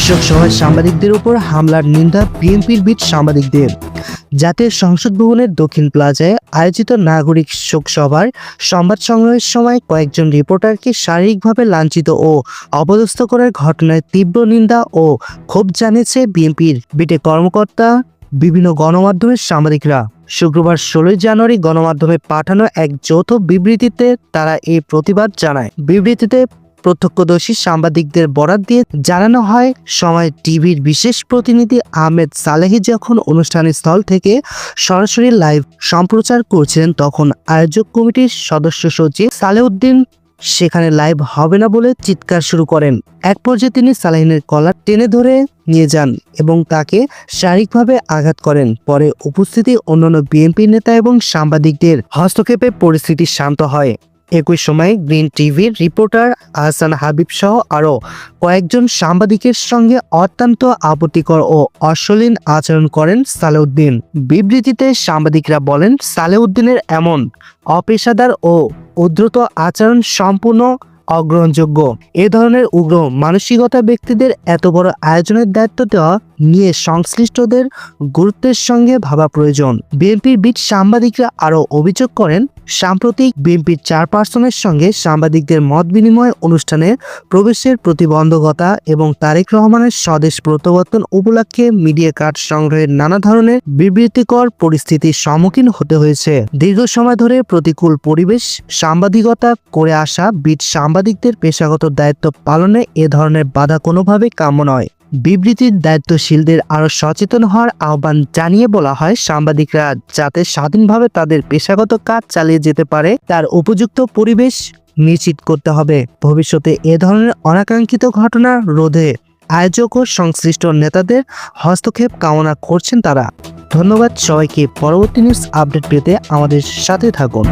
শোক সভায় সাংবাদিকদের উপর হামলার নিন্দা বিএনপির বিট সাংবাদিকদের। জাতীয় সংসদ ভবনের দক্ষিণ প্লাজায় আয়োজিত নাগরিক শোক সভার সংবাদ সংগ্রহের সময় কয়েকজন রিপোর্টারকে শারীরিকভাবে লাঞ্ছিত ও অপদস্থ করার ঘটনায় তীব্র নিন্দা ও ক্ষোভ জানিয়েছে বিএনপির বিটে কর্মকর্তা, বিভিন্ন গণমাধ্যমের সাংবাদিকরা। শুক্রবার 16 জানুয়ারি গণমাধ্যমে পাঠানো এক যৌথ বিবৃতিতে তারা এই প্রতিবাদ জানায়। বিবৃতিতে প্রত্যক্ষদর্শী সাংবাদিকদের বরাত দিয়ে জানানো হয়, সময় টিভির বিশেষ প্রতিনিধি আহমেদ সালেহী যখন অনুষ্ঠানের স্থল থেকে সরাসরি লাইভ সম্প্রচার করছিলেন, তখন আয়োজক কমিটির সদস্য সচিব সালেউদ্দিন সেখানে লাইভ হবে না বলে চিৎকার শুরু করেন। এক পর্যায়ে তিনি সালেহিনের কলার টেনে ধরে নিয়ে যান এবং তাকে শারীরিকভাবে আঘাত করেন। পরে উপস্থিতি অন্যান্য বিএনপি নেতা এবং সাংবাদিকদের হস্তক্ষেপে পরিস্থিতি শান্ত হয়। একই সময় গ্রিন টিভির রিপোর্টার আহসান হাবিব সহ আরও কয়েকজন সাংবাদিকের সঙ্গে অত্যন্ত আপত্তিকর ও অশালীন আচরণ করেন সালেউদ্দিন। বিবৃতিতে সাংবাদিকরা বলেন, সালেউদ্দিনের এমন অপেশাদার ও উদ্ধত আচরণ সম্পূর্ণ অগ্রহণযোগ্য। এ ধরনের উগ্র মানসিকতা ব্যক্তিদের এত বড় আয়োজনের দায়িত্ব দেওয়া নিয়ে সংশ্লিষ্টদের গুরুত্বের সঙ্গে ভাবা প্রয়োজন। বিএনপির বিট সাংবাদিকরা আরও অভিযোগ করেন, সাম্প্রতিক বিএনপির চেয়ারপারসনের সঙ্গে সাংবাদিকদের মত বিনিময় অনুষ্ঠানে প্রবেশের প্রতিবন্ধকতা এবং তারেক রহমানের স্বদেশ প্রত্যাবর্তন উপলক্ষে মিডিয়া কার্ড সংগ্রহের নানা ধরনের বিবৃতিকর পরিস্থিতির সম্মুখীন হতে হয়েছে। দীর্ঘ সময় ধরে প্রতিকূল পরিবেশ সাংবাদিকতা করে আসা বিট সাংবাদিকদের পেশাগত দায়িত্ব পালনে এ ধরনের বাধা কোনোভাবেই কাম্য নয়। বিবৃতির দায়িত্বশীলদের আরও সচেতন হওয়ার আহ্বান জানিয়ে বলা হয়, সাংবাদিকরা যাতে স্বাধীনভাবে তাদের পেশাগত কাজ চালিয়ে যেতে পারে তার উপযুক্ত পরিবেশ নিশ্চিত করতে হবে। ভবিষ্যতে এ ধরনের অনাকাঙ্ক্ষিত ঘটনা রোধে আয়োজক ও সংশ্লিষ্ট নেতাদের হস্তক্ষেপ কামনা করছেন তারা। ধন্যবাদ সবাইকে। পরবর্তী নিউজ আপডেট পেতে আমাদের সাথে থাকুন।